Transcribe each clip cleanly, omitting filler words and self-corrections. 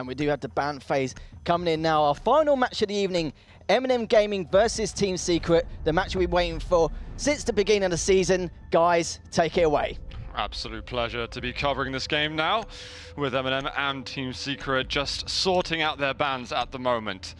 And we do have the ban phase coming in now. Our final match of the evening, MnM Gaming versus Team Secret, the match we've been waiting for since the beginning of the season. Guys, take it away. Absolute pleasure to be covering this game now with MnM and Team Secret just sorting out their bans at the moment.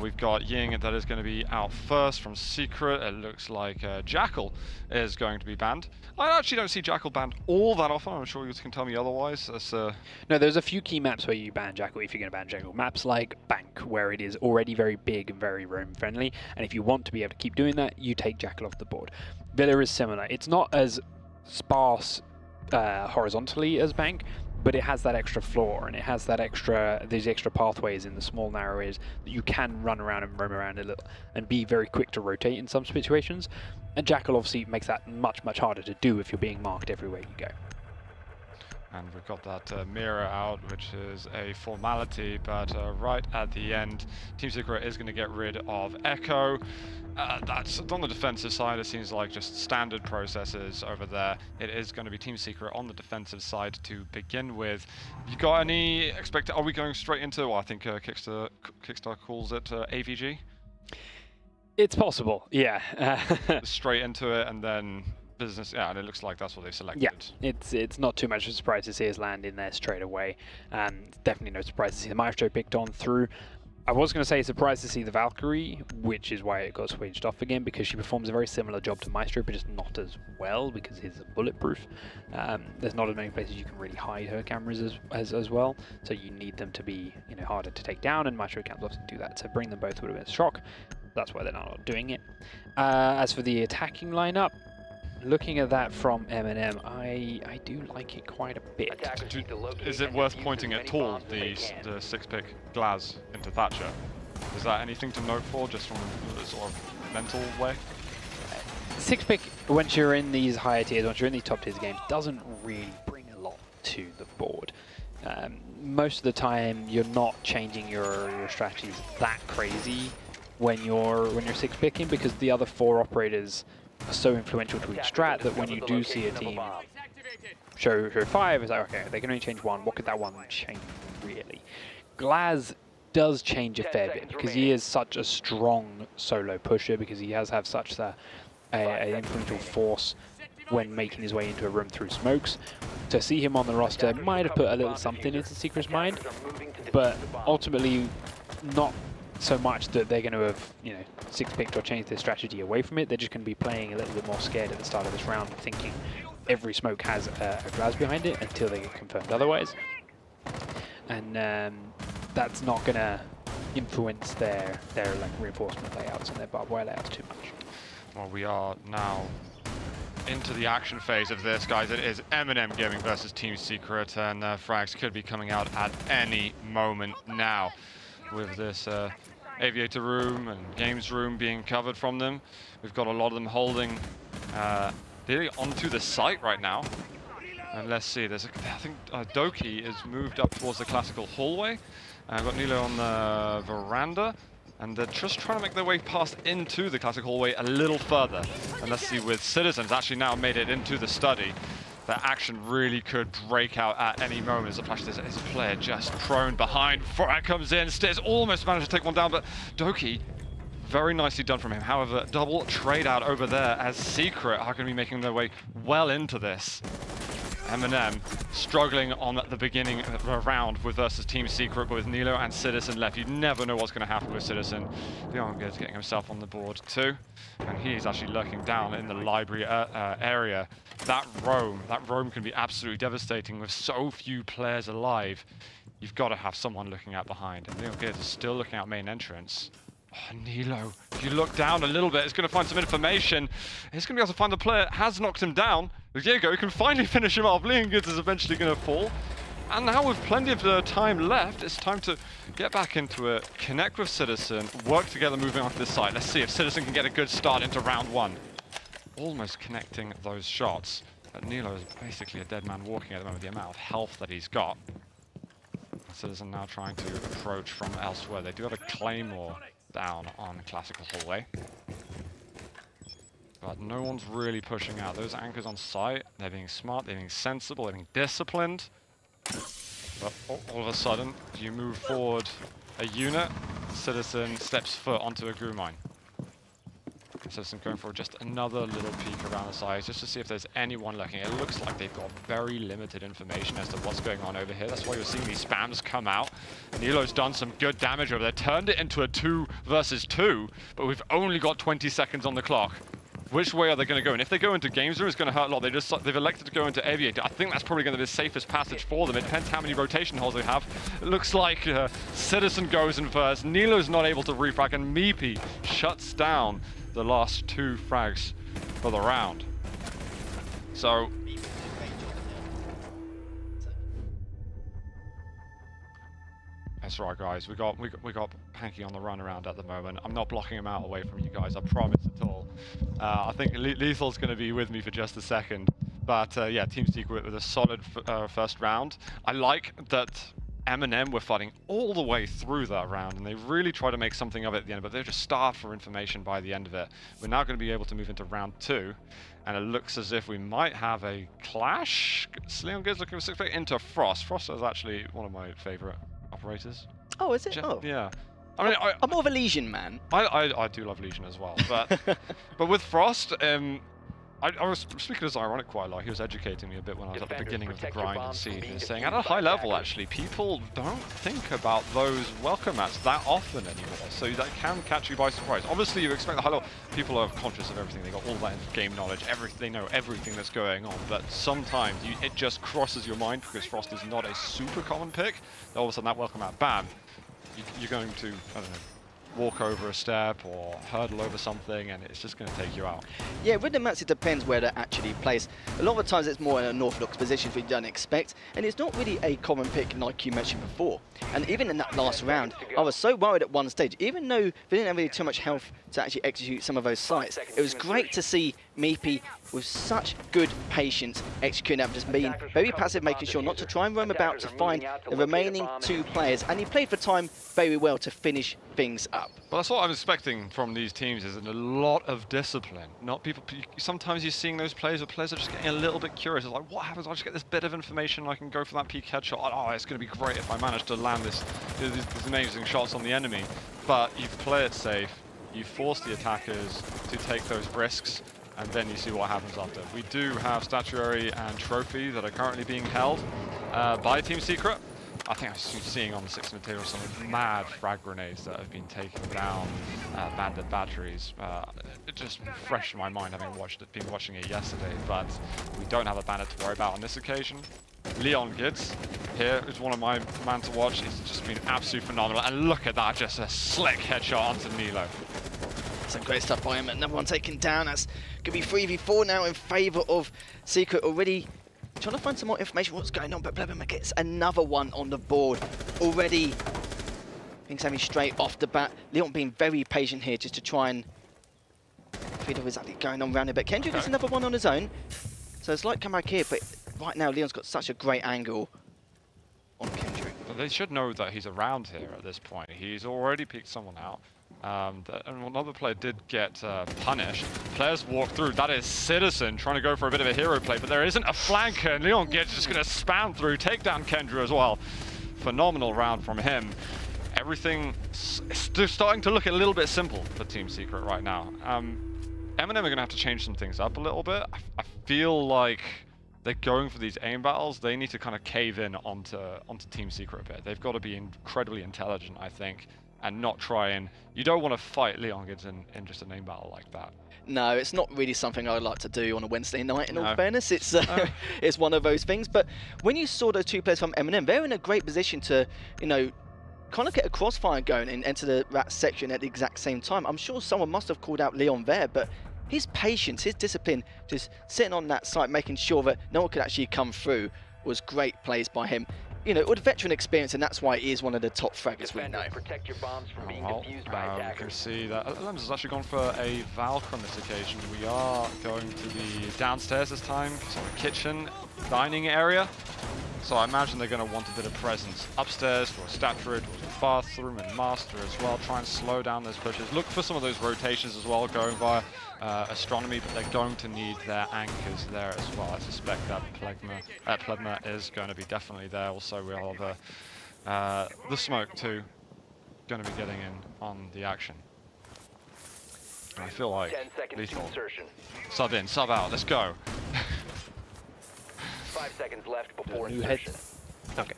We've got Ying that is going to be out first from Secret. It looks like Jackal is going to be banned. I actually don't see Jackal banned all that often. I'm sure you can tell me otherwise. No, there's a few key maps where you ban Jackal if you're going to ban Jackal. Maps like Bank, where it is already very big and very roam friendly. And if you want to be able to keep doing that, you take Jackal off the board. Villa is similar. It's not as sparse horizontally as Bank, but it has that extra floor and it has that these extra pathways in the small narrow areas that you can run around and roam around a little and be very quick to rotate in some situations. And Jackal obviously makes that much harder to do if you're being marked everywhere you go. And we've got that mirror out, which is a formality, but right at the end, Team Secret is going to get rid of Echo. That's on the defensive side. It seems like just standard processes over there. It is going to be Team Secret on the defensive side to begin with. You got any Are we going straight into? Well, I think Kickstarter calls it AVG. It's possible, yeah. Straight into it, and then business. Yeah, and it looks like that's what they've selected. Yeah, it's not too much of a surprise to see us land in there straight away. Definitely no surprise to see the Maestro picked on through. I was going to say surprised to see the Valkyrie, which is why it got switched off again, because she performs a very similar job to Maestro, but just not as well, because his are bulletproof. There's not as many places you can really hide her cameras as well, so you need them to be harder to take down, and Maestro cams often do that. So bring them both would have been a shock. That's why they're not doing it. As for the attacking lineup, looking at that from MnM, I do like it quite a bit. Is it worth pointing at all the 6-pick Glaz into Thatcher? Is that anything to note for, just from a sort of mental way? 6-pick, once you're in these higher tiers, once you're in these top tiers games, doesn't really bring a lot to the board. Most of the time, you're not changing your strategies that crazy when you're 6-picking, because the other 4 operators are so influential to each strat that when you do see a team show 5, it's like, okay, they can only change 1. What could that 1 change, really? Glaz does change a fair bit because he is such a strong solo pusher, because he has such an influential force when making his way into a room through smokes. To see him on the roster might have put a little something into Secret's mind, but ultimately not so much that they're going to have 6-picked or changed their strategy away from it. They're just going to be playing a little bit more scared at the start of this round, thinking every smoke has a Glaz behind it until they get confirmed otherwise. And that's not going to influence their like reinforcement layouts and their barbed wire layouts too much. Well, we are now into the action phase of this, guys. It is MnM Gaming versus Team Secret, and frags could be coming out at any moment now. With this aviator room and games room being covered from them, we've got a lot of them holding nearly onto the site right now. And let's see, I think Doki is moved up towards the classical hallway. I've got Nilo on the veranda, and they're just trying to make their way past into the classical hallway a little further. And let's see, with Citizens actually now made it into the study, that action really could break out at any moment. As a flash, there's a player just prone behind. Frag comes in, Stiz almost managed to take one down, but Doki, very nicely done from him. However, double trade out over there as Secret are going to be making their way well into this. MnM struggling on the beginning of the round versus Team Secret, but with Nilo and Citizen left, you never know what's going to happen with Citizen. Beyond Good's getting himself on the board too, and he's actually lurking down in the library area. That roam can be absolutely devastating with so few players alive. You've got to have someone looking out behind, and Beyond Good is still looking out main entrance. Oh, Nilo, if you look down a little bit, it's going to find some information. He's going to be able to find the player, has knocked him down. With Diego, he can finally finish him off. Leon Goods is eventually going to fall. And now with plenty of time left, it's time to get back into it, connect with Citizen, work together moving onto this side. Let's see if Citizen can get a good start into round 1. Almost connecting those shots. But Nilo is basically a dead man walking at the moment with the amount of health that he's got. Citizen now trying to approach from elsewhere. They do have a Claymore down on classical hallway, but no one's really pushing out. Those anchors on site, they're being smart, they're being sensible, they're being disciplined. But all of a sudden, you move forward a unit, Citizen steps foot onto a glue mine. Citizen going for just another little peek around the sides just to see if there's anyone lurking. It looks like they've got very limited information as to what's going on over here. That's why you're seeing these spams come out. Nilo's done some good damage over there, turned it into a 2 versus 2, but we've only got 20 seconds on the clock. Which way are they going to go? And if they go into Games Room, it's going to hurt a lot. They've elected to go into Aviator. I think that's probably going to be the safest passage for them. It depends how many rotation holes they have. It looks like Citizen goes in first. Nilo's not able to refrag, and Meepy shuts down the last 2 frags for the round. So that's right, guys. We got Hanky on the run around at the moment. I'm not blocking him out away from you guys, I promise at all. I think Lethal's going to be with me for just a second. But yeah, Team Secret with a solid first round. I like that MnM were fighting all the way through that round, and they really try to make something of it at the end, but they're just starved for information by the end of it. We're now going to be able to move into round 2, and it looks as if we might have a clash. Leon Gibbs looking for 6-pick into Frost. Frost is actually one of my favorite operators. Oh, is it? Oh. Yeah. I mean, I'm more of a Legion man. I do love Legion as well, but with Frost, I was speaking as ironic quite a lot. He was educating me a bit when I was at the beginning of the grind and Siege. He was saying at a high level, actually, people don't think about those welcome mats that often anymore. So that can catch you by surprise. Obviously, you expect the high level. People are conscious of everything. They got all that game knowledge. They know everything that's going on. But sometimes it just crosses your mind because Frost is not a super common pick. All of a sudden, that welcome mat, bam, you're going to, I don't know, walk over a step or hurdle over something, and it's just going to take you out. Yeah, with the mats, it depends where they're actually placed. A lot of the times it's more in an orthodox position we don't expect, and it's not really a common pick like you mentioned before. And even in that last round, I was so worried at one stage, even though they didn't have really too much health to actually execute some of those sites, it was great to see Meepy with such good patience executing that, just being very passive, making sure not to try and roam about to find the remaining 2 players, and he played for time very well to finish things up. Well, that's what I'm expecting from these teams, is a lot of discipline. Not people. Sometimes you're seeing those players, but players are just getting a little bit curious. It's like, what happens? I just get this bit of information, I can go for that peak headshot. Oh, it's going to be great if I manage to land these amazing shots on the enemy. But you play it safe, you force the attackers to take those risks, and then you see what happens after. We do have statuary and trophy that are currently being held by Team Secret. I think I'm seeing on the 6 material some mad frag grenades that have been taking down bandit batteries. It just fresh in my mind having been watching it yesterday, but we don't have a bandit to worry about on this occasion. Leon Gids here is one of my man to watch. He's just been absolutely phenomenal, and look at that, just a slick headshot onto Nilo. Some great stuff by him. Another one taken down. That's going to be 3v4 now in favour of Secret. Already trying to find some more information what's going on, but Blebberman gets another one on the board. Already things having straight off the bat. Leon being very patient here just to try and figure out what's exactly going on around it. But Kendrick gets another one on his own. So it's like come back here, but right now Leon's got such a great angle on Kendrick. But they should know that he's around here at this point. He's already picked someone out. And another player did get punished. Players walk through. That is Citizen trying to go for a bit of a hero play, but there isn't a flanker, and Leon Gids just going to spam through, take down Kendra as well. Phenomenal round from him. Everything is starting to look a little bit simple for Team Secret right now. MnM are going to have to change some things up a little bit. I feel like they're going for these aim battles. They need to kind of cave in onto Team Secret a bit. They've got to be incredibly intelligent, I think, and not try and... You don't want to fight Leon Gids in just an aim battle like that. No, it's not really something I'd like to do on a Wednesday night, in all fairness. It's it's one of those things. But when you saw those 2 players from MnM, they're in a great position to, you know, kind of get a crossfire going and enter that section at the exact same time. I'm sure someone must have called out Leon there, but his patience, his discipline, just sitting on that site, making sure that no one could actually come through, was great plays by him. You know, with veteran experience, and that's why he is one of the top fraggers we know. Protect your bombs from being confused by You attackers. can see that Lems has actually gone for a Valk on this occasion. We are going to be downstairs this time, so the kitchen, dining area. So I imagine they're going to want a bit of presence upstairs, towards Statue, towards the bathroom, and Master as well. Try and slow down those pushes. Look for some of those rotations as well, going via Astronomy, but they're going to need their anchors there as well. I suspect that Plegma is going to be definitely there. Also, we'll have the Smoke too, going to be getting in on the action. And I feel like 10 seconds lethal. to insertion. Sub in, sub out, let's go. 5 seconds left before New head. insertion. Okay.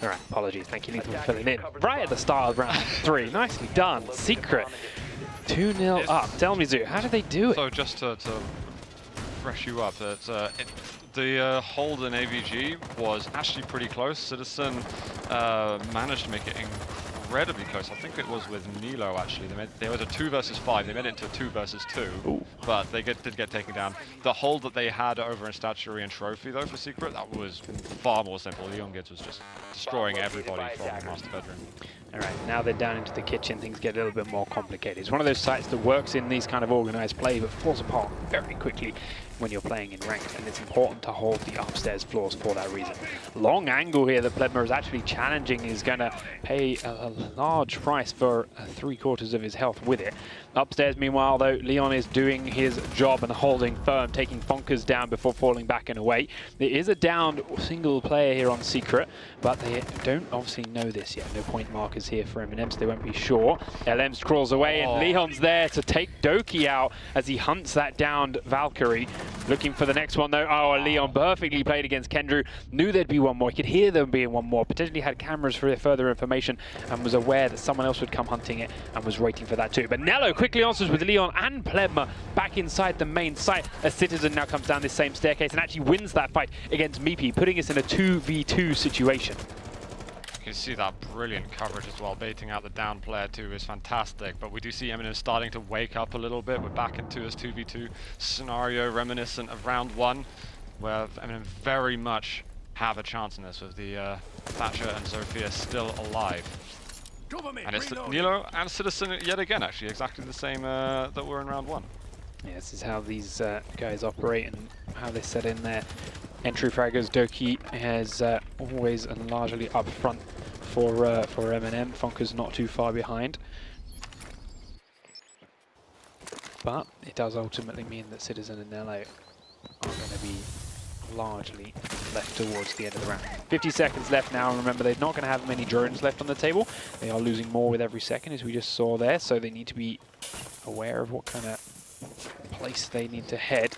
All right, apologies. Thank you, Lethal, for filling in. Right at the start of round 3. Nicely done. Secret. 2-0 up. Tell me, Zoo, how did they do it? So just to fresh you up, that the hold in AVG was actually pretty close. Citizen managed to make it incredibly close. I think it was with Nilo actually. There was a 2 versus 5. They made it into a 2 versus 2, Ooh. but they did get taken down. The hold that they had over in Statuary and Trophy though for Secret, that was far more simple. Leon Gibbs was just destroying everybody from the master bedroom. All right, now they're down into the kitchen, things get a little bit more complicated. It's one of those sites that works in these kind of organized play, but falls apart very quickly when you're playing in ranked, and it's important to hold the upstairs floors for that reason. Long angle here that Pledmer is actually challenging, is going to pay a large price for 3/4 of his health with it. Upstairs, meanwhile, though, Leon is doing his job and holding firm, taking Fonkers down before falling back and away. There is a downed single player here on Secret, but they don't obviously know this yet. No point markers here for MnM, so they won't be sure. LMs crawls away, and Leon's there to take Doki out as he hunts that downed Valkyrie. Looking for the next one, though. Oh, Leon perfectly played against Kendrew. Knew there'd be one more. He could hear there being one more. Potentially had cameras for further information and was aware that someone else would come hunting it and was waiting for that too. But Nello quickly answers with Leon and Pledma back inside the main site. A Citizen now comes down this same staircase and actually wins that fight against Meepy, putting us in a 2v2 situation. You can see that brilliant coverage as well. Baiting out the down player too is fantastic, but we do see MnM starting to wake up a little bit. We're back into this 2v2 scenario reminiscent of round 1, where MnM very much have a chance in this with the Thatcher and Zofia still alive. And it's Nilo and Citizen yet again, actually, exactly the same that were in round 1. Yeah, this is how these guys operate and how they set in their entry fraggers. Doki has always and largely up front for MnM. Fonker's not too far behind. But it does ultimately mean that Citizen and Nello are going to be largely left towards the end of the round. 50 seconds left now, and remember they're not going to have many drones left on the table. They are losing more with every second, as we just saw there, so they need to be aware of what kind of place they need to head.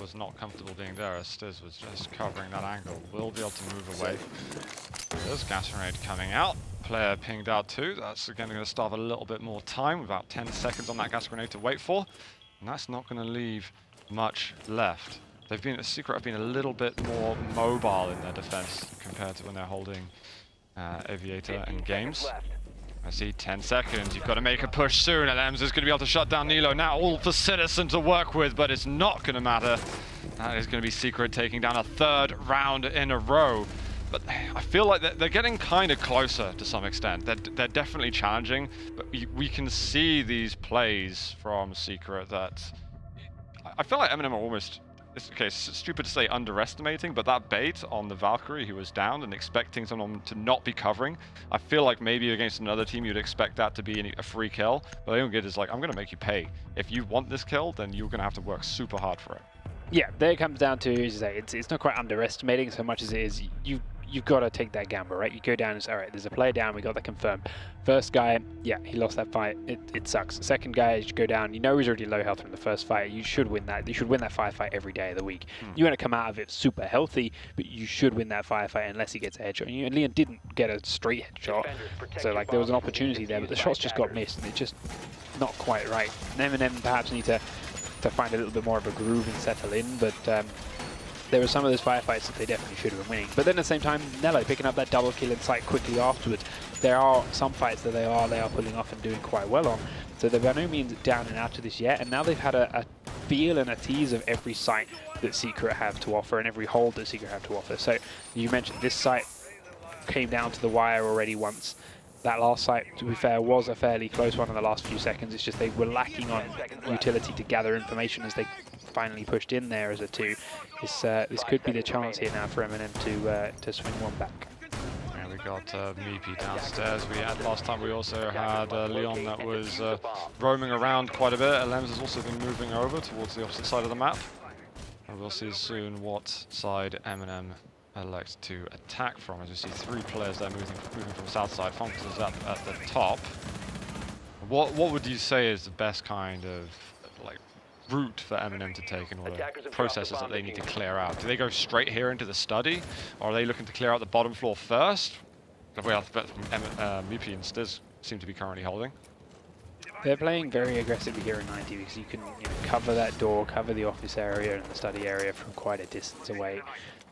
Was not comfortable being there as Stiz was just covering that angle. Will be able to move away. There's gas grenade coming out. Player pinged out too. That's again going to starve a little bit more time. About 10 seconds on that gas grenade to wait for. And that's not going to leave much left. They've been, Secret have been a little bit more mobile in their defense compared to when they're holding Aviator and games. I see 10 seconds. You've got to make a push soon. LMs is going to be able to shut down Nilo. Now all for Citizen to work with, but it's not going to matter. That is going to be Secret taking down a 3rd round in a row. But I feel like they're getting kind of closer to some extent. They're definitely challenging, but we can see these plays from Secret that I feel like MnM are almost, okay, it's stupid to say underestimating, but that bait on the Valkyrie who was down and expecting someone to not be covering, I feel like maybe against another team you'd expect that to be a free kill, but Leon Gibbs is like, I'm going to make you pay. If you want this kill, then you're going to have to work super hard for it. Yeah, there it comes down to, as you say, it's not quite underestimating so much as it is you've got to take that gamble, right? You go down and say, all right, there's a player down, we got that confirmed. First guy, yeah, he lost that fight, it sucks. Second guy, you go down, you know he's already low health from the first fight, you should win that. You should win that firefight every day of the week. You want to come out of it super healthy, but you should win that firefight unless he gets a headshot. And Leon didn't get a straight headshot, so like there was an opportunity there, but the shots just got missed, and it's just not quite right. And MnM perhaps need to find a little bit more of a groove and settle in, but there were some of those firefights that they definitely should have been winning. But then at the same time, Nello picking up that double kill in sight quickly afterwards. There are some fights that they are pulling off and doing quite well on. So they're by no means down and out of this yet, and now they've had a feel and a tease of every site that Secret have to offer and every hold that Secret have to offer. So you mentioned this site came down to the wire already once. That last site, to be fair, was a fairly close one in the last few seconds. It's just they were lacking on utility to gather information as they finally pushed in there as a 2. This could be the chance here now for MnM to swing one back. Yeah, we got Meepy downstairs. We had last time. We also had Leon that was roaming around quite a bit. LMs has also been moving over towards the opposite side of the map. And we'll see soon what side MnM elects to attack from, as we see 3 players there moving from south side. Funkers is up at the top. What would you say is the best kind of like route for MnM to take in order processes that they need to clear out? Do they go straight here into the study, or are they looking to clear out the bottom floor first? Well, Meepy and Stiz seem to be currently holding. They're playing very aggressively here in 90 because you can cover that door, cover the office area and the study area from quite a distance away,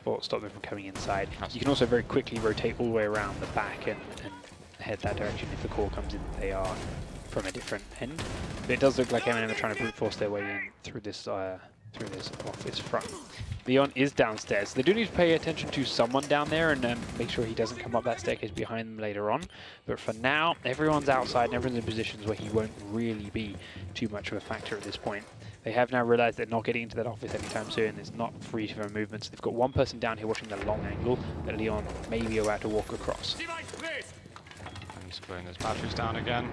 or stop them from coming inside. You can also very quickly rotate all the way around the back and head that direction if the call comes in. They are from a different end. But it does look like MnM are trying to brute force their way in through this office front. Leon is downstairs. They do need to pay attention to someone down there and make sure he doesn't come up that staircase behind them later on. But for now, everyone's outside and everyone's in positions where he won't really be too much of a factor at this point. They have now realized they're not getting into that office anytime soon. It's not free for movements. They've got one person down here watching the long angle that Leon may be about to walk across. And he's putting his batteries down again.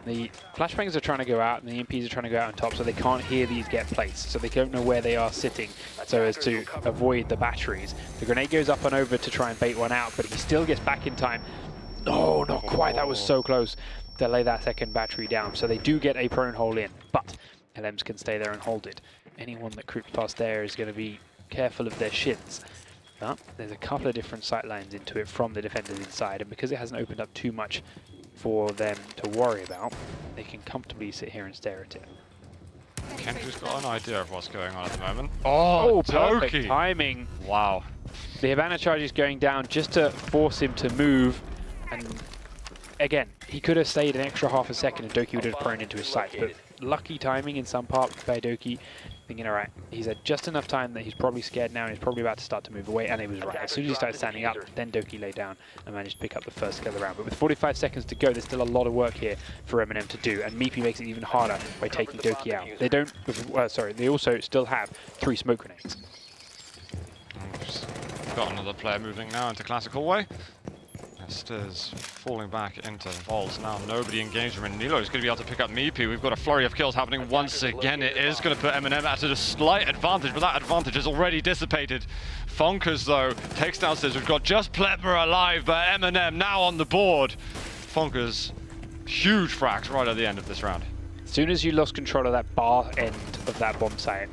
The flashbangs are trying to go out and the EMPs are trying to go out on top, so they can't hear these get placed, so they don't know where they are sitting so as to avoid the batteries. The grenade goes up and over to try and bait one out, but he still gets back in time. Oh, not quite. That was so close to lay that second battery down. So they do get a prone hole in, but LMs can stay there and hold it. Anyone that creeps past there is going to be careful of their shins. But there's a couple of different sight lines into it from the defenders inside, and because it hasn't opened up too much for them to worry about, they can comfortably sit here and stare at it. Kendrick's got an idea of what's going on at the moment. Oh, perfect Doki. timing. Wow. The Hibana charge is going down just to force him to move, and again, he could have stayed an extra half a second and Doki would have prone into his sight, but lucky timing in some part by Doki, thinking, all right, he's had just enough time that he's probably scared now and he's probably about to start to move away, and he was right. As soon as he started standing up, then Doki lay down and managed to pick up the first kill of the round. But with 45 seconds to go, there's still a lot of work here for MnM to do, and Meepy makes it even harder by taking Doki out. They don't, they also still have 3 smoke grenades. Got another player moving now into Classic Hallway. Stiz falling back into Vaults now. Nobody engaged him, and Nilo is going to be able to pick up Meepy. We've got a flurry of kills happening once again. It is going to put MnM at a slight advantage, but that advantage is already dissipated. Funkers, though, takes down Stiz. We've got just Plepper alive, but MnM now on the board. Funkers, huge frags right at the end of this round. As soon as you lost control of that bar end of that bomb site,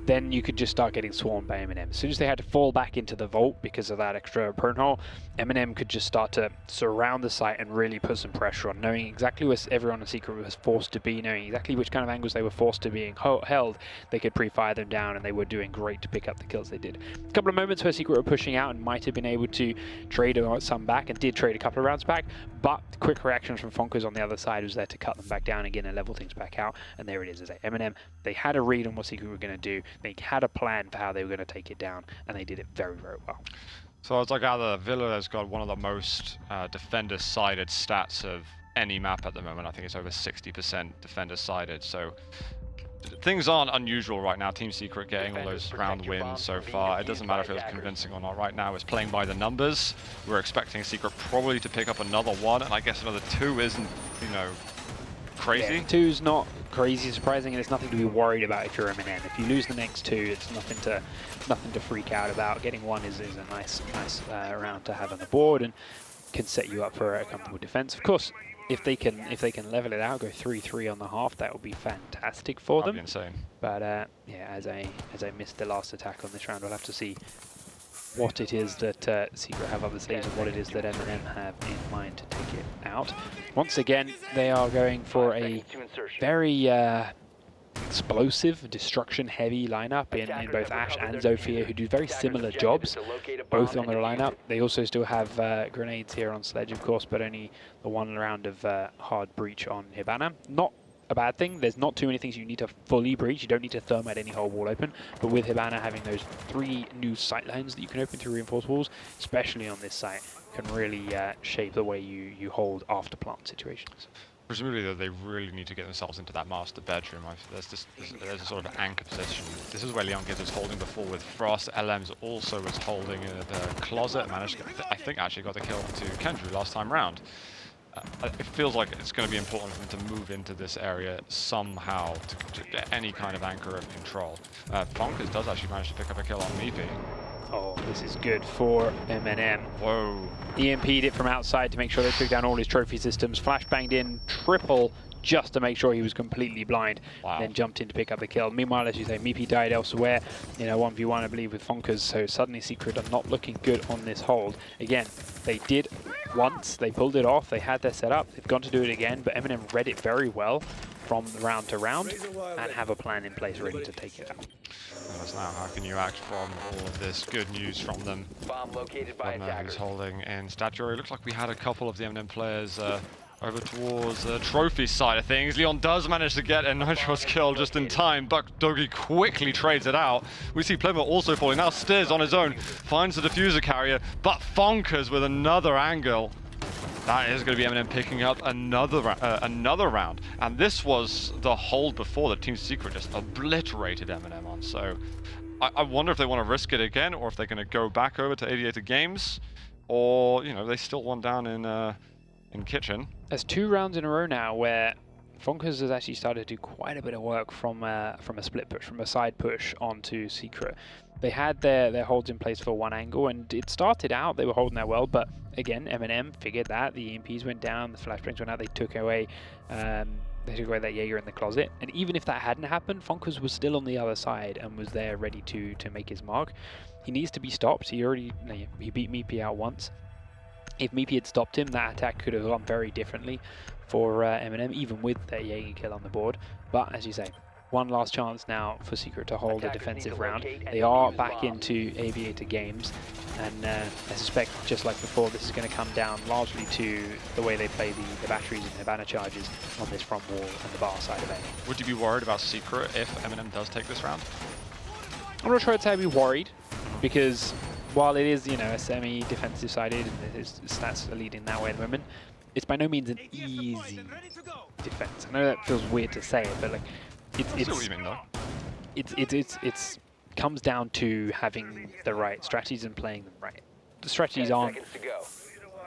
then you could just start getting swarmed by MnM. As soon as they had to fall back into the vault because of that extra prone hole, MnM could just start to surround the site and really put some pressure on, knowing exactly where everyone in Secret was forced to be, knowing exactly which kind of angles they were forced to being held. They could pre-fire them down, and they were doing great to pick up the kills they did. A couple of moments where Secret were pushing out and might have been able to trade some back, and did trade a couple of rounds back, but quick reactions from Funkers on the other side was there to cut them back down again and level things back out. And there it is. As MnM, they had a read on what Secret were going to do. They had a plan for how they were going to take it down, and they did it very, very well. So as I gather, Villa has got one of the most defender-sided stats of any map at the moment. I think it's over 60% defender-sided. So things aren't unusual right now. Team Secret getting all those round wins so far. It doesn't matter if it was convincing or not. Right now, it's playing by the numbers. We're expecting Secret probably to pick up another 1, and I guess another 2 isn't, you know, crazy. Yeah, 2's not crazy surprising, and it's nothing to be worried about if you're MnM. If you lose the next 2, it's nothing to freak out about. Getting 1 is a nice round to have on the board and can set you up for a comfortable defense. Of course, if they can level it out, go 3-3 on the half, that would be fantastic for them. That'd be insane. But yeah, as I missed the last attack on this round, we'll have to see what it is that Secret have up the sleeves and what it is that MnM have in mind to take it out. Once again, they are going for a very explosive, destruction-heavy lineup in both Ash and Zofia, who do very similar jobs, both on their lineup. They also still have grenades here on Sledge, of course, but only the 1 round of hard breach on Hibana. Not a bad thing. There's not too many things you need to fully breach. You don't need to thermite any whole wall open, but with Hibana having those 3 new sight lines that you can open through reinforced walls, especially on this site, can really shape the way you hold after plant situations. Presumably, though, they really need to get themselves into that master bedroom. There's a sort of anchor position. This is where Leon Gibbs was holding before with Frost. LMs also was holding the closet. Managed to get, I think, actually got the kill to Kendrew last time round. It feels like it's going to be important for them to move into this area somehow to get any kind of anchor of control. Bonkers does actually manage to pick up a kill on Meepy. Oh, this is good for MnM. Whoa. EMP'd it from outside to make sure they took down all his trophy systems. Flashbanged in triple just to make sure he was completely blind. Wow. Then jumped in to pick up the kill. Meanwhile, as you say, Meepy died elsewhere in a 1v1, I believe, with Fonkers. So suddenly Secret are not looking good on this hold. Again, they did once, they pulled it off, they had their setup, they've gone to do it again, but MnM read it very well from round to round and have a plan in place ready to take it out. Now, how can you act from all of this good news from them? Bomb located by attackers. Who's holding in Statuary. Looks like we had a couple of the MnM players over towards the trophy side of things. Leon does manage to get a Nitros kill just in time. Buck Dogi quickly trades it out. We see Plymouth also falling. Now Stiz on his own finds the diffuser carrier, but Fonkers with another angle. That is going to be MnM picking up another round. And this was the hold before that Team Secret just obliterated MnM on. So I wonder if they want to risk it again, or if they're going to go back over to Aviator Games, or, you know, they still won down in Kitchen. There's 2 rounds in a row now where Fonkers has actually started to do quite a bit of work from a split push, from a side push onto Secret. They had their holds in place for one angle, and it started out, they were holding that well, but again, MnM figured that, the EMPs went down, the flashbangs went out, they took away that Jaeger in the closet, and even if that hadn't happened, Fonkers was still on the other side and was there ready to make his mark. He needs to be stopped. He beat Meepy out once. If Meepy had stopped him, that attack could have gone very differently for MnM, even with that Jaeger kill on the board. But as you say, one last chance now for Secret to hold a defensive round. They are back into Aviator Games, and I suspect, just like before, this is going to come down largely to the way they play the batteries and their banner charges on this front wall and the bar side of A. Would you be worried about Secret if MnM does take this round? I'm not sure I'd say I'd be worried, because while it is, you know, a semi-defensive sided, and his stats are leading that way at the moment, it's by no means an easy defense. I know that feels weird to say it, but like, it's comes down to having the right strategies and playing them right. The strategies aren't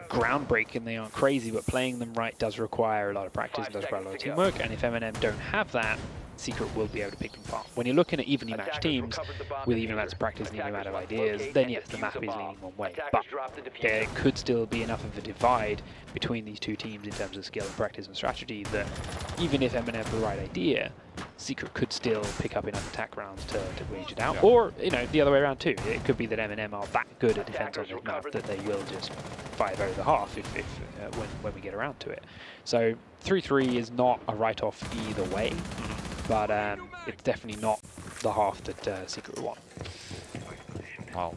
groundbreaking, they aren't crazy, but playing them right does require a lot of practice and does require a lot of teamwork, and if MnM don't have that, Secret will be able to pick them apart. When you're looking at evenly matched teams with even amounts of practice and even amount of ideas, then yes, the map is leaning one way, but there could still be enough of a divide between these two teams in terms of skill and practice and strategy that even if MnM have the right idea, Secret could still pick up enough attack rounds to wage it out. Yeah. Or, you know, the other way around too. It could be that MnM are that good at defense on this map that they will just fight over the half when we get around to it. So 3-3 is not a write-off either way, but it's definitely not the half that Secret want. Well,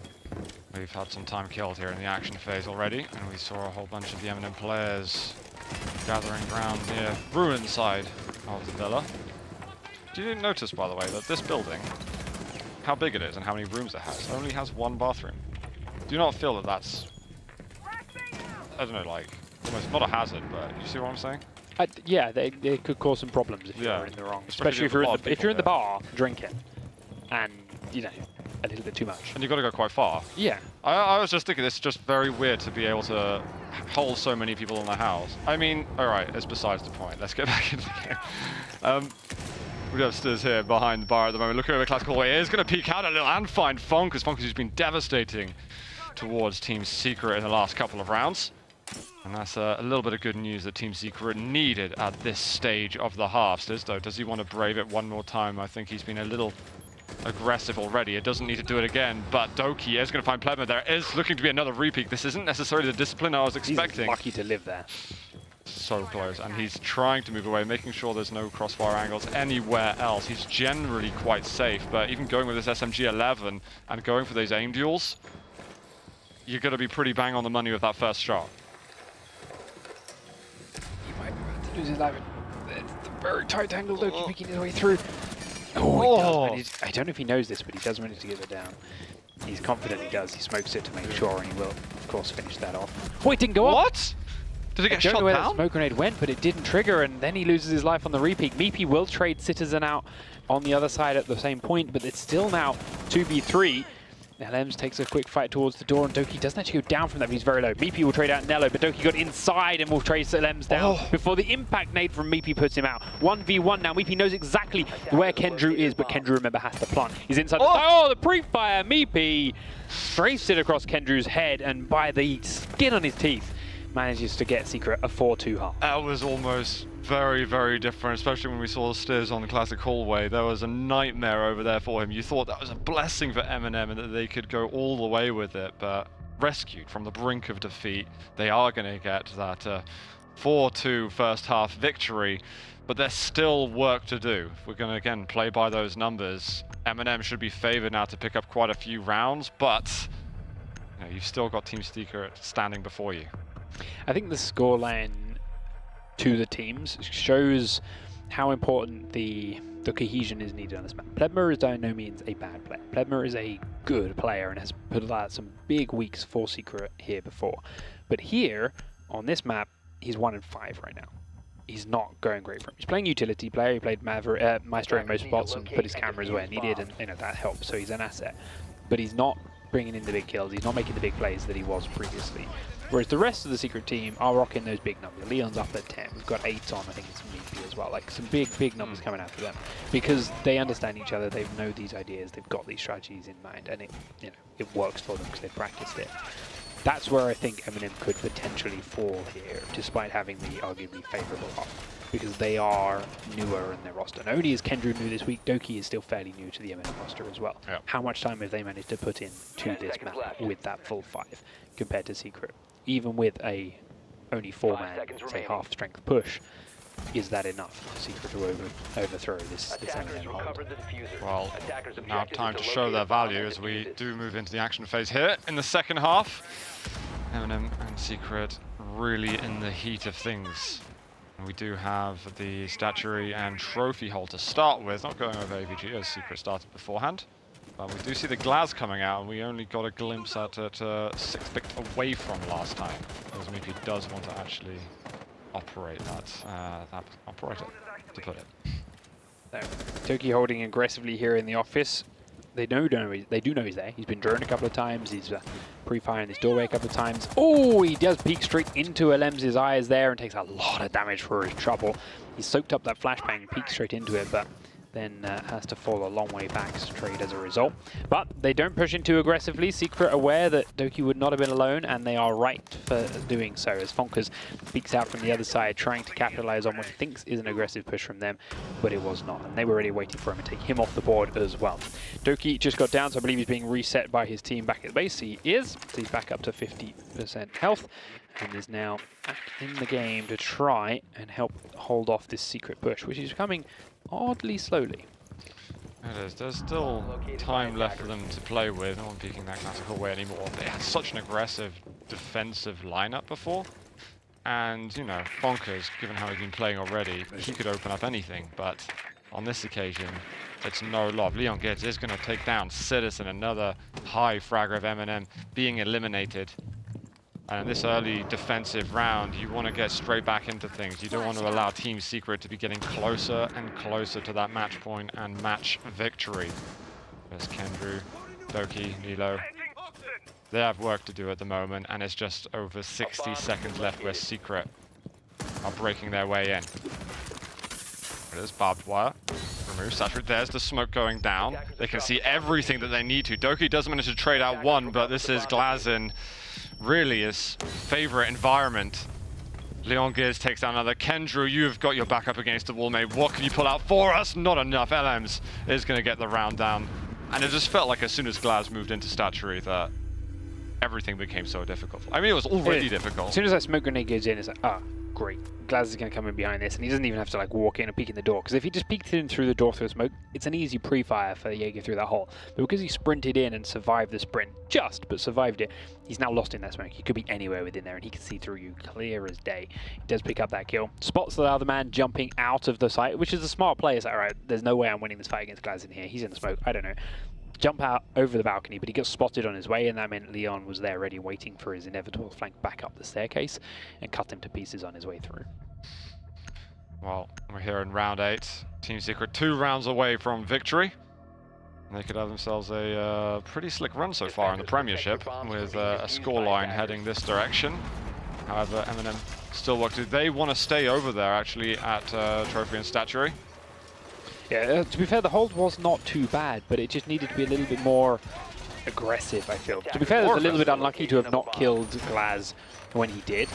we've had some time killed here in the action phase already, and we saw a whole bunch of the MnM players gathering ground near Ruin side of the villa. Did you notice, by the way, that this building, how big it is and how many rooms it has, only has 1 bathroom? Do you not feel that that's, I don't know, like, almost not a hazard, but you see what I'm saying? Yeah, they could cause some problems if you're in the wrong. Especially if you're in the bar drinking, and you know, a little bit too much. And you've got to go quite far. Yeah. I was just thinking, it's just very weird to be able to hold so many people in the house. I mean, all right, it's besides the point. Let's get back into the game. We have Stiz here behind the bar at the moment. Look over Classical Way. He's going to peek out a little and find Fonkers. Fonkers who's been devastating towards Team Secret in the last couple of rounds. And that's a little bit of good news that Team Secret needed at this stage of the half. Stiz, though, does he want to brave it one more time? I think he's been a little aggressive already. It doesn't need to do it again, but Doki is going to find Plebma. There is looking to be another repeat. This isn't necessarily the discipline I was expecting. He's lucky to live there. So close, and he's trying to move away, making sure there's no crossfire angles anywhere else. He's generally quite safe, but even going with this SMG-11 and going for those aim duels, you're going to be pretty bang on the money with that first shot. He might be about to lose his life. It's the very tight angle, Doki making his way through. Oh, he does. I don't know if he knows this, but he does manage to get it down. He's confident he does. He smokes it to make sure, and he will. of course, finish that off. Oh, it didn't go off! What? Did it get shot I don't know where that down? smoke grenade went, but it didn't trigger, and then he loses his life on the repeat. Meepy will trade Citizen out on the other side at the same point, but it's still now 2v3. MnM takes a quick fight towards the door, and Doki doesn't actually go down from that, but he's very low. Meepy will trade out Nello, but Doki got inside and will trade MnM down before the impact nade from Meepy puts him out. 1v1 now. Meepy knows exactly where Kendrew is, but Kendrew, remember, has to plant. He's inside the side. Oh, the pre-fire! Meepy strafes it across Kendrew's head, and by the skin on his teeth, manages to get Secret a 4-2 half. That was almost very, very different, especially when we saw the stairs on the classic hallway. There was a nightmare over there for him. You thought that was a blessing for MnM and that they could go all the way with it, but rescued from the brink of defeat. They are going to get that 4-2 first half victory, but there's still work to do. If we're going to, again, play by those numbers, MnM should be favored now to pick up quite a few rounds, but you know, you've still got Team Secret standing before you. I think the scoreline to the teams shows how important the cohesion is needed on this map. Pledmer is by no means a bad player. Pledmer is a good player and has put out some big weeks for Secret here before. But here, on this map, he's 1-5 right now. He's not going great for him. He's playing utility player. He played Maestro in most spots and put his cameras where needed, and you know, that helps, so he's an asset. But he's not bringing in the big kills. He's not making the big plays that he was previously. Whereas the rest of the Secret team are rocking those big numbers. Leon's up at 10. We've got 8 on, I think it's Meepy as well. Like some big numbers coming out for them. Because they understand each other, they know these ideas, they've got these strategies in mind, and it works for them because they've practiced it. That's where I think MnM could potentially fall here, despite having the arguably favourable off. Because they are newer in their roster. Not only is Kendrew new this week, Doki is still fairly new to the MnM roster as well. Yep. How much time have they managed to put in to this map with that full 5 compared to Secret? Even with a only 4-man, say half-strength push, is that enough for Secret to overthrow this MnM hold? Well, now time to show their value as we do move into the action phase here in the second half. MnM and Secret really in the heat of things. And we do have the statuary and trophy hole to start with, not going over AVG as Secret started beforehand. But we do see the glass coming out, and we only got a glimpse at it 6 picked away from last time. Because Meepy does want to actually operate that operator, to put it. So, Doki holding aggressively here in the office. They do know he's there. He's been drone a couple of times. He's pre-firing this doorway a couple of times. Oh, he does peek straight into MnM's eyes there and takes a lot of damage for his trouble. He's soaked up that flashbang, peeked straight into it, but then has to fall a long way back straight as a result. But they don't push in too aggressively. Secret aware that Doki would not have been alone, and they are right for doing so, as Fonkers peeks out from the other side, trying to capitalize on what he thinks is an aggressive push from them, but it was not, and they were really waiting for him to take him off the board as well. Doki just got down, so I believe he's being reset by his team back at the base. He is, so he's back up to 50% health, and is now back in the game to try and help hold off this Secret push, which is coming oddly slowly. It is. There's still time left for them to play with. No one peeking that classical way anymore. They had such an aggressive defensive lineup before. And, you know, Bonkers, given how he's been playing already, he could open up anything. But on this occasion, it's no love. Leon Gids is going to take down Citizen, another high fragger of MnM being eliminated. And in this early defensive round, you want to get straight back into things. You don't want to allow Team Secret to be getting closer and closer to that match point and match victory. There's Kendrew, Doki, Nilo. They have work to do at the moment, and it's just over 60 seconds left where Secret are breaking their way in. There's barbed wire. Remove saturate. There's the smoke going down. They can see everything that they need to. Doki does manage to trade out one, but this is Glazin. Really his favorite environment. Leon Gears takes down another. Kendrew, you've got your back up against the wall, mate. What can you pull out for us? Not enough. LMs is going to get the round down. And it just felt like as soon as Glaz moved into statuary that everything became so difficult. I mean, it was already difficult. As soon as that smoke grenade goes in, it's like, ah, great. Glaz is going to come in behind this, and he doesn't even have to like walk in and peek in the door. Because if he just peeked in through the door through the smoke, it's an easy pre-fire for Jaeger through that hole. But because he sprinted in and survived the sprint, but survived it, he's now lost in that smoke. He could be anywhere within there, and he can see through you clear as day. He does pick up that kill. Spots the other man jumping out of the site, which is a smart play. It's like, all right, there's no way I'm winning this fight against Glaz in here. He's in the smoke. I don't know. jump out over the balcony, but he got spotted on his way, and that meant Leon was there ready, waiting for his inevitable flank back up the staircase, and cut him to pieces on his way through. Well, we're here in round 8. Team Secret 2 rounds away from victory. They could have themselves a pretty slick run so far in the Premiership, with a scoreline heading this direction. However, MnM still work to do. They want to stay over there, actually, at Trophy and Statuary. Yeah, to be fair, the hold was not too bad, but it just needed to be a little bit more aggressive, I feel. To be fair, it was a little bit unlucky to have not killed Glaz when he did.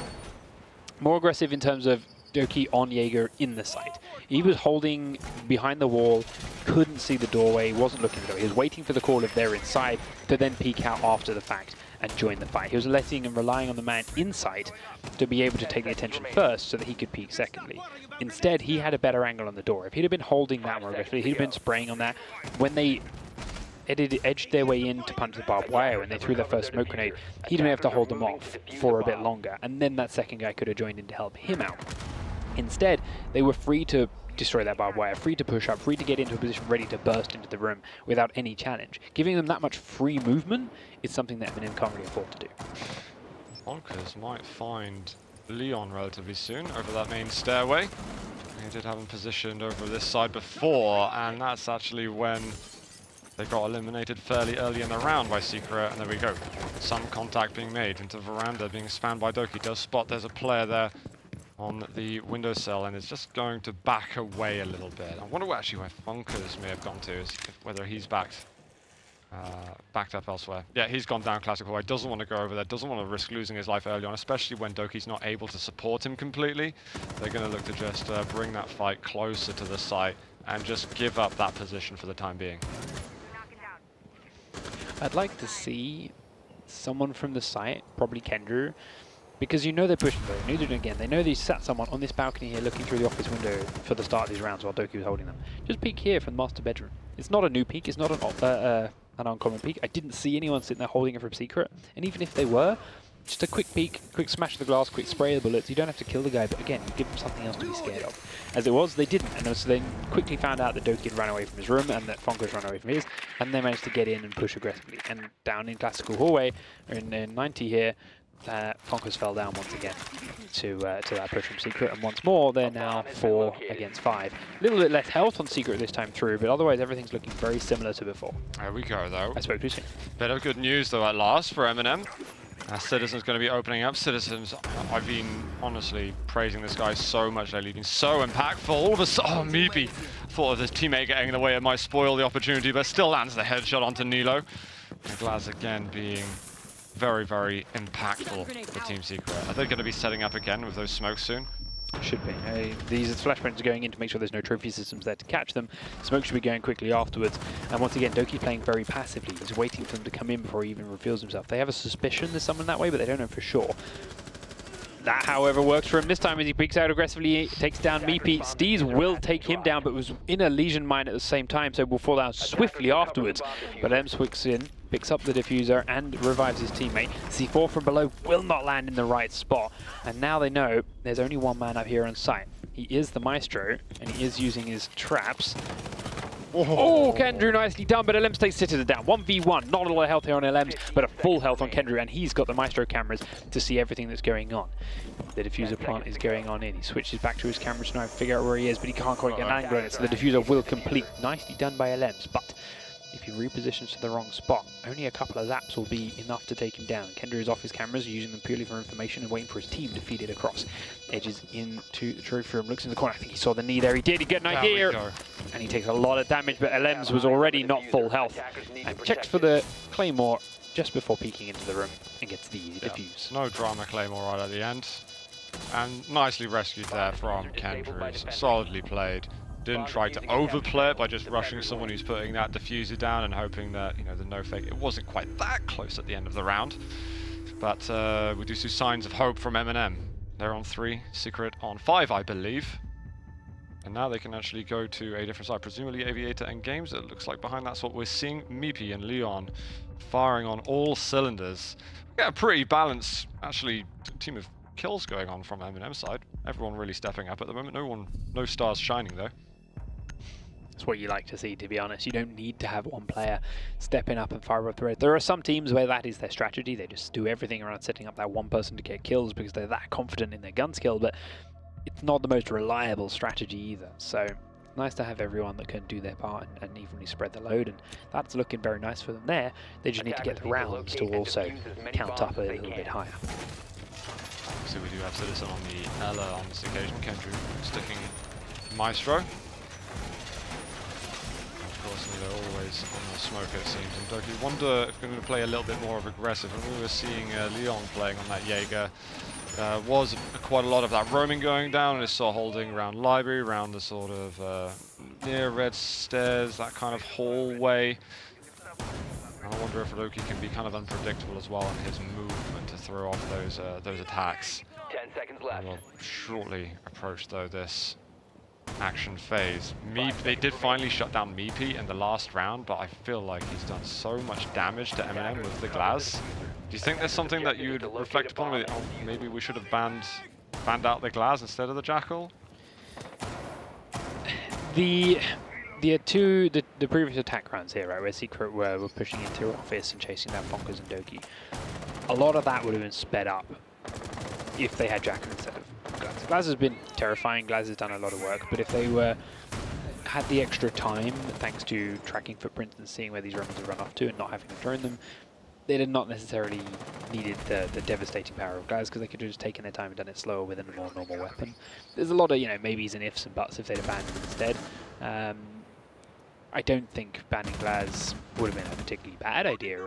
More aggressive in terms of Doki on Jaeger in the site. He was holding behind the wall, couldn't see the doorway, wasn't looking at the door. He was waiting for the call of they're inside to then peek out after the fact and join the fight. He was letting and relying on the man inside to be able to take the attention first so that he could peek secondly. Instead, he had a better angle on the door. If he'd have been holding that more aggressively, he'd have been spraying on that. When they edged their way in to punch the barbed wire and they threw their first smoke grenade, he'd have to hold them off for a bit longer, and then that second guy could have joined in to help him out. Instead, they were free to destroy that barbed wire, free to push up, free to get into a position ready to burst into the room without any challenge. Giving them that much free movement is something that MnM can't really afford to do. Bonkers might find Leon relatively soon over that main stairway. They did have him positioned over this side before, and that's actually when they got eliminated fairly early in the round by Secret, and there we go. Some contact being made into veranda, being spanned by Doki. Does spot there's a player there on the windowsill, and is just going to back away a little bit. I wonder actually where Funkers may have gone to, whether he's backed up elsewhere. Yeah, he's gone down classic hallway, doesn't want to go over there, doesn't want to risk losing his life early on, especially when Doki's not able to support him completely. They're going to look to just bring that fight closer to the site and just give up that position for the time being. I'd like to see someone from the site, probably Kendrew, because you know they're pushing for it. Neither do again. They know they sat someone on this balcony here looking through the office window for the start of these rounds while Doki was holding them. Just peek here from the master bedroom. It's not a new peek. It's not an uncommon peek. I didn't see anyone sitting there holding it from Secret. And even if they were, just a quick peek, quick smash of the glass, quick spray of the bullets. You don't have to kill the guy, but again, give them something else to be scared of. As it was, they didn't. And so they quickly found out that Doki had run away from his room and that Fonko's run away from his. And they managed to get in and push aggressively. And down in classical hallway, or in 90 here, Funkers fell down once again to that push from Secret, and once more they're now 4 against 5. A little bit less health on Secret this time through, but otherwise everything's looking very similar to before. There we go though. I spoke too soon. Bit of good news though at last for MnM. Citizen's going to be opening up. Citizens, I've been honestly praising this guy so much lately. He's been so impactful. All of a sudden, oh, Meepy. Thought of his teammate getting in the way, it might spoil the opportunity, but still lands the headshot onto Nilo. And Glaz again being very, very impactful for Team Secret. Are they going to be setting up again with those smokes soon? Should be. These flashbangs are going in to make sure there's no trophy systems there to catch them. Smoke should be going quickly afterwards. And once again, Doki playing very passively. He's waiting for them to come in before he even reveals himself. They have a suspicion there's someone that way, but they don't know for sure. That, however, works for him this time as he peeks out aggressively, takes down Meepy. Steez will take him down, but was in a Legion mine at the same time, so will fall down swiftly afterwards. But M swicks in, picks up the diffuser, and revives his teammate. C4 from below will not land in the right spot. And now they know there's only one man up here on site. He is the Maestro, and he is using his traps. Oh, Kendrew, nicely done, but LM takes Citizen down. 1v1, not a lot of health here on LM's, but a full health on Kendrew, and he's got the Maestro cameras to see everything that's going on. The diffuser plant is going on in. He switches back to his camera to try and figure out where he is, but he can't quite get an angle on it, so the diffuser will complete. Nicely done by LM's, but if he repositions to the wrong spot, only a couple of zaps will be enough to take him down. Kendrew is off his cameras, using them purely for information and waiting for his team to feed it across. Edges into the trophy room, looks in the corner. I think he saw the knee there. He did. He got an idea. And he takes a lot of damage, but LM's was already not full health. And checks for the Claymore just before peeking into the room and gets the defuse. No drama Claymore right at the end. And nicely rescued there from Kendrew. Solidly played. Didn't try to overplay it by just rushing someone who's putting that diffuser down and hoping that, you know, the no fake. It wasn't quite that close at the end of the round. But we do see signs of hope from MnM. They're on 3, Secret on 5, I believe. And now they can actually go to a different side, presumably Aviator and Games. It looks like behind that's what we're seeing. Meepy and Leon firing on all cylinders. We got a pretty balanced, actually, team of kills going on from MnM side. Everyone really stepping up at the moment. No stars shining though. It's what you like to see, to be honest. You don't need to have one player stepping up and fire up the red. There are some teams where that is their strategy. They just do everything around setting up that one person to get kills because they're that confident in their gun skill, but it's not the most reliable strategy either. So nice to have everyone that can do their part and evenly spread the load, and that's looking very nice for them there. They just need to get the rounds to also count up a little bit higher. So we do have Citizen on the Ella on this occasion. Kendrew sticking Maestro. Of course, they're always on the smoke, it seems. And Doki, wonder if we're going to play a little bit more of aggressive. And we were seeing Leon playing on that Jaeger. Was quite a lot of that roaming going down, and it's sort of holding around library, around the sort of near red stairs, that kind of hallway. I wonder if Loki can be kind of unpredictable as well in his movement to throw off those attacks. 10 seconds left. We'll shortly approach though this action phase. They did finally shut down Meepy in the last round, but I feel like he's done so much damage to MnM with the Glaz. Do you think there's something that you'd reflect upon with, oh, maybe we should have banned out the Glaz instead of the Jackal? The previous attack rounds here, right, where Secret were pushing into office and chasing down Bonkers and Doki, a lot of that would have been sped up if they had Jackal instead of Glaz. Glaz has been terrifying, Glaz has done a lot of work, but if they had the extra time, thanks to tracking footprints and seeing where these Romans have run off to and not having to drone them, they'd have not necessarily needed the devastating power of Glaz, because they could have just taken their time and done it slower with a more normal weapon. There's a lot of, maybes and ifs and buts if they'd have banned him instead. I don't think banning Glaz would have been a particularly bad idea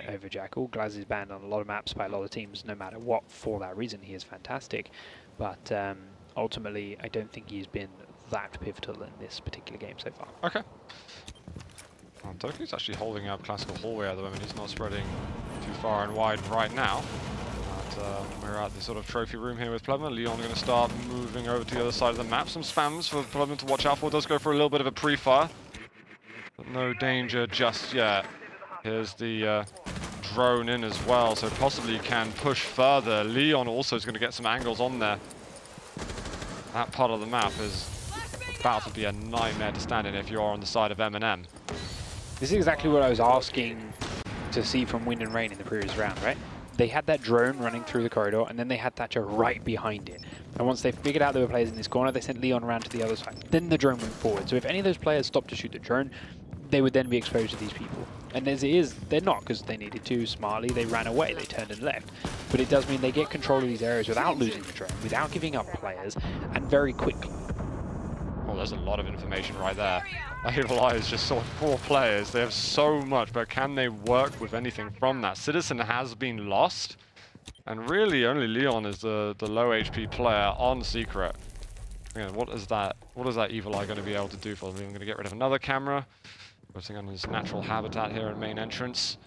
over Jackal. Glaz is banned on a lot of maps by a lot of teams, no matter what. For that reason, he is fantastic. But ultimately, I don't think he's been that pivotal in this particular game so far. Okay. Well, Doki's actually holding up Classical Hallway at the moment. He's not spreading too far and wide right now. But we're at the sort of trophy room here with Plevman. Leon going to start moving over to the other side of the map. Some spams for Plevman to watch out for. Does go for a little bit of a pre-fire. But no danger just yet. Here's the drone in as well, so possibly can push further. Leon also is going to get some angles on there. That part of the map is about to be a nightmare to stand in if you're on the side of MnM. This is exactly what I was asking to see from Wind and Rain in the previous round, right? They had that drone running through the corridor, and then they had Thatcher right behind it. And once they figured out there were players in this corner, they sent Leon around to the other side. Then the drone went forward. So if any of those players stopped to shoot the drone, they would then be exposed to these people. And as it is, they're not, because they needed to. Smartly, they ran away, they turned and left. But it does mean they get control of these areas without losing the drone, without giving up players, and very quickly. Oh, there's a lot of information right there. Evil Eyes just saw 4 players. They have so much, but can they work with anything from that? Citizen has been lost, and really only Leon is the low HP player on Secret. Again, what is that Evil Eye going to be able to do for them? I'm going to get rid of another camera, putting on his natural habitat here in main entrance,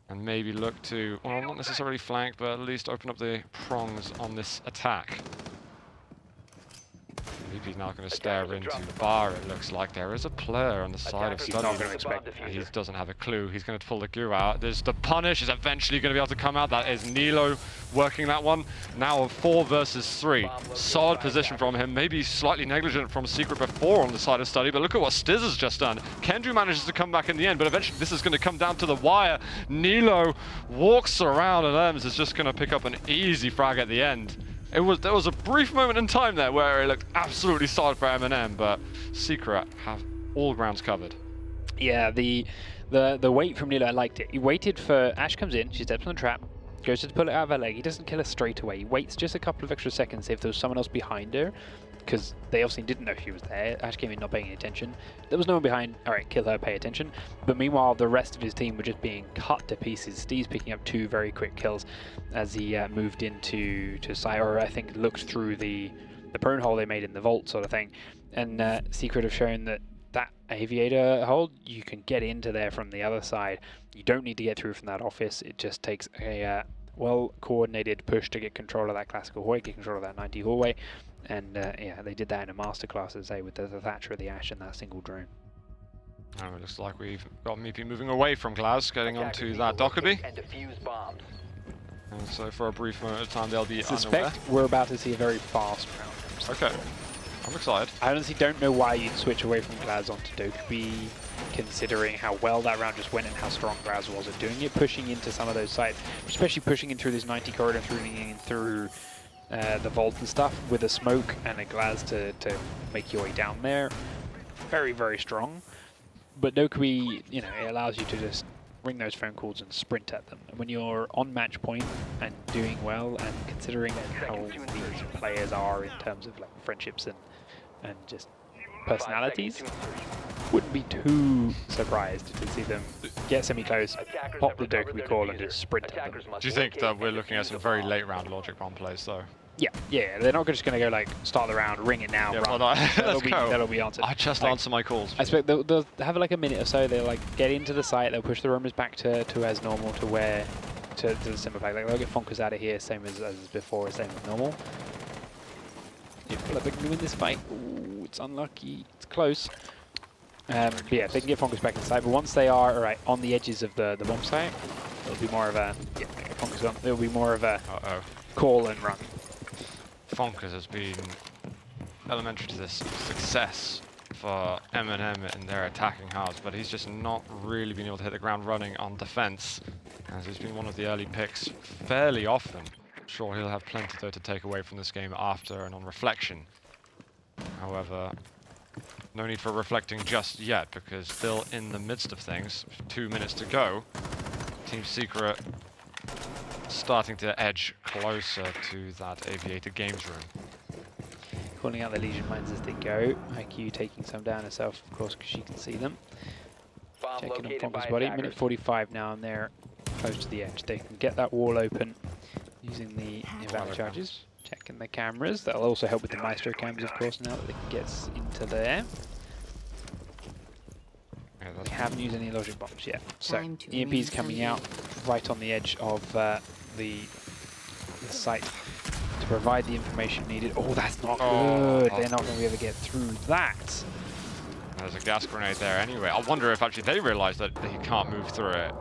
and maybe look to, well, not necessarily flank, but at least open up the prongs on this attack. He's now going to stare into bar. It looks like there is a player on the side of Study. He's not going to expect it. He doesn't have a clue. He's going to pull the goo out. There's the punish is eventually going to be able to come out. That is Nilo working that one. Now 4 versus 3. Solid position from him. Maybe slightly negligent from Secret before on the side of Study, but look at what Stiz has just done. Kendrew manages to come back in the end, but eventually this is going to come down to the wire. Nilo walks around and Ems is just going to pick up an easy frag at the end. There was a brief moment in time there where it looked absolutely solid for MnM, but Secret have all grounds covered. Yeah, the wait from Nilo, I liked it. He waited for Ash comes in, she steps on the trap, goes to pull it out of her leg. He doesn't kill her straight away. He waits just a couple of extra seconds if there was someone else behind her, because they obviously didn't know she was there. Ash came in not paying any attention. There was no one behind. All right, kill her, pay attention. But meanwhile, the rest of his team were just being cut to pieces. Steve's picking up 2 very quick kills as he moved into Sire, I think looked through the prone hole they made in the vault sort of thing. And Secret have shown that aviator hold, you can get into there from the other side. You don't need to get through from that office. It just takes a well-coordinated push to get control of that classical hallway, get control of that 90 hallway. And yeah, they did that in a masterclass, as I say, with the Thatcher, the Ash, and that single drone. Oh, it looks like we've got Meepy moving away from Glaz, getting onto that Dockerby. And so for a brief moment of time, they'll be Suspect unaware. we're about to see a very fast round. Okay. I'm excited. I honestly don't know why you'd switch away from Glaz onto Dokkaebi, considering how well that round just went and how strong Glaz was at doing it, pushing into some of those sites, especially pushing in through this 90 corridor, through the vault and stuff with a smoke and a Glaz to make your way down there. Very, very strong. But Dokkaebi, you know, it allows you to just ring those phone calls and sprint at them. And when you're on match point and doing well, and considering how these players are in terms of like friendships and just personalities, wouldn't be too surprised to see them get semi-close, pop the Dokkaebi call and just sprint at them. Do you think that we're looking at some very late round logic bomb plays though? Yeah, they're not just going to go like start the round, ring it now, run. Well, That'll be answered. I just like, answer my calls. I expect they'll have like a minute or so. They'll like get into the site. They'll push the roamers back to as normal to the simmer pack. Like they'll get Fonkers out of here, same as before, same as normal. Yeah, feel like they can win this fight. Ooh, it's unlucky. It's close. But yeah, they can get Fonkers back inside. But once they are on the edges of the bomb site, it'll be more of a Fonkers gone. It'll be more of a call and run. Fonkers has been elementary to this success for MnM in their attacking halves, but he's just not really been able to hit the ground running on defense, as he's been one of the early picks fairly often. I'm sure he'll have plenty though to take away from this game after and on reflection. However, no need for reflecting just yet, because still in the midst of things, 2 minutes to go, Team Secret starting to edge closer to that aviator games room. Calling out the Legion mines as they go. IQ taking some down herself, of course, because she can see them. Checking on Fonker's body. Minute 45 now, and they're close to the edge. They can get that wall open using the invalid charges. Checking the cameras. That'll also help with the Maestro cameras, of course, now that they can get into there. They haven't used any logic bombs yet. So EMP's coming out right on the edge of the site to provide the information needed. Oh, that's not good. They're not going to be able to get through that. There's a gas grenade there anyway. I wonder if actually they realise that he can't move through it.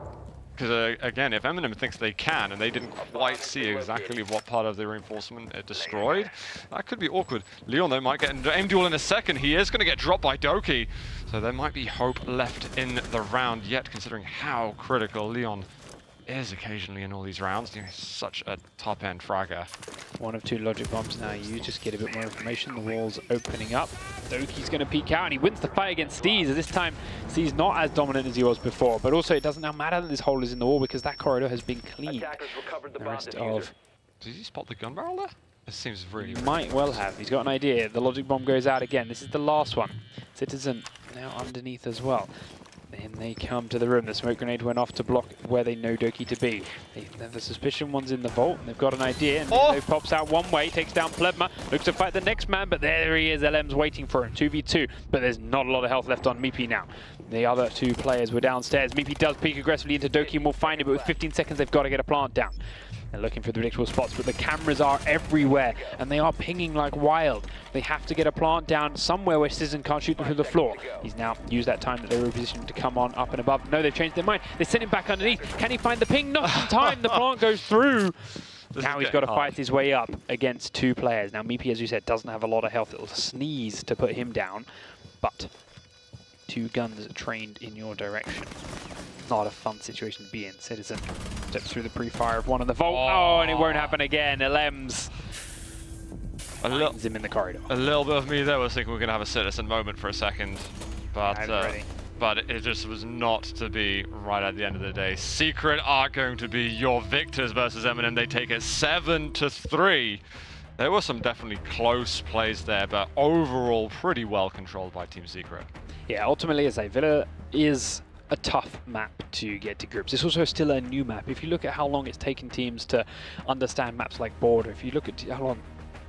Because again, if MnM thinks they can and they didn't quite see exactly what part of the reinforcement it destroyed, that could be awkward. Leon though might get an aim duel in a second. He is going to get dropped by Doki. So there might be hope left in the round yet, considering how critical Leon is occasionally in all these rounds. He's such a top-end fragger. One of two logic bombs now. You just get a bit more information. The wall's opening up. Doki's going to peek out, and he wins the fight against Steez. This time, Steez not as dominant as he was before, but also it doesn't now matter that this hole is in the wall because that corridor has been cleaned. The rest of... Did he spot the gun barrel there? This seems really... Might well have. He's got an idea. The logic bomb goes out again. This is the last one. Citizen now underneath as well. Then they come to the room. The smoke grenade went off to block where they know Doki to be. They have the suspicion one's in the vault, and they've got an idea. And Milo pops out one way, takes down Plebma, looks to fight the next man, but there he is. LM's waiting for him. 2v2, but there's not a lot of health left on Meepy now. The other two players were downstairs. Meepy does peek aggressively into Doki and will find him, but with 15 seconds, they've got to get a plant down. They're looking for the predictable spots, but the cameras are everywhere, and they are pinging like wild. They have to get a plant down somewhere where Citizen can't shoot them through the floor. He's now used that time that they were positioned to come on up and above. No, they've changed their mind. They sent him back underneath. Can he find the ping? Not in time. The plant goes through. Now he's got to fight his way up against two players. Now, Meepy, as you said, doesn't have a lot of health. It'll sneeze to put him down, but two guns trained in your direction. Not a fun situation to be in. Citizen steps through the pre-fire of one of the vault. Oh, and it won't happen again. LM's finds him in the corridor. A little bit of me there was thinking we're going to have a Citizen moment for a second, but it just was not to be right at the end of the day. Secret are going to be your victors versus MnM. They take it 7-3. There were some definitely close plays there, but overall pretty well controlled by Team Secret. Yeah, ultimately, as I say, Villa is a tough map to get to grips. It's also still a new map. If you look at how long it's taken teams to understand maps like Border, if you look at how long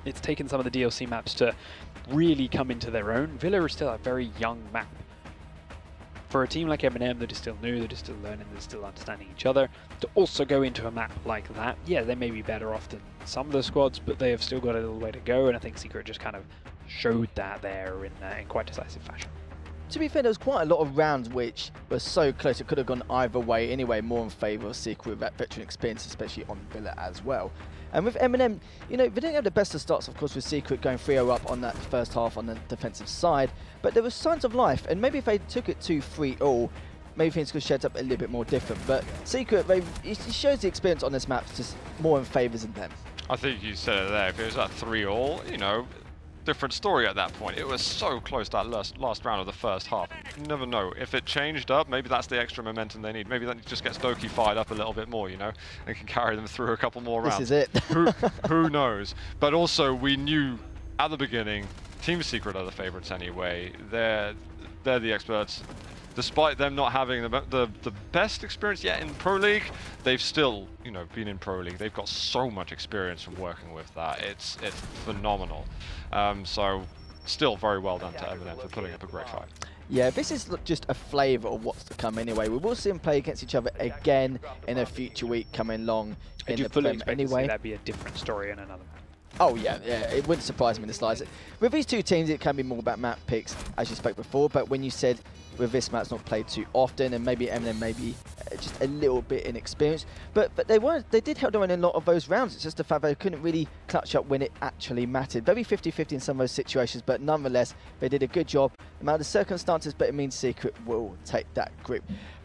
it's taken some of the DLC maps to really come into their own, Villa is still a very young map. For a team like MnM that is still new, that is still learning, that is still understanding each other, to also go into a map like that, yeah, they may be better off than some of the squads, but they have still got a little way to go, and I think Secret just kind of showed that there in quite decisive fashion. To be fair, there was quite a lot of rounds which were so close it could have gone either way anyway, more in favour of Secret with that veteran experience, especially on Villa as well. And with MnM, you know, they didn't have the best of starts, of course, with Secret going 3-0 up on that first half on the defensive side, but there were signs of life, and maybe if they took it to 3-all, maybe things could shape up a little bit more different. But Secret, it shows the experience on this map just more in favours of them. I think you said it there. If it was at 3-all, you know, different story at that point. It was so close that last round of the first half. You never know. If it changed up, maybe that's the extra momentum they need. Maybe that just gets Doki fired up a little bit more, you know, and can carry them through a couple more rounds. This is it. who knows? But also, we knew at the beginning, Team Secret are the favourites anyway. They're the experts. Despite them not having the best experience yet in Pro League, they've still, you know, been in Pro League. They've got so much experience from working with that. It's phenomenal. So still very well done to MnM for putting up a great fight. Yeah, this is just a flavour of what's to come anyway. We will see them play against each other again in a future week coming along in the Prem anyway. That'd be a different story in another map. Oh yeah, it wouldn't surprise me in the slides. With these two teams, it can be more about map picks, as you spoke before, but when you said with this map it's not played too often, and maybe MnM maybe just a little bit inexperienced, but they did help them in a lot of those rounds. It's just the fact they couldn't really clutch up when it actually mattered. Very 50-50 in some of those situations, but nonetheless, they did a good job. No matter the circumstances, but it means Secret will take that grip.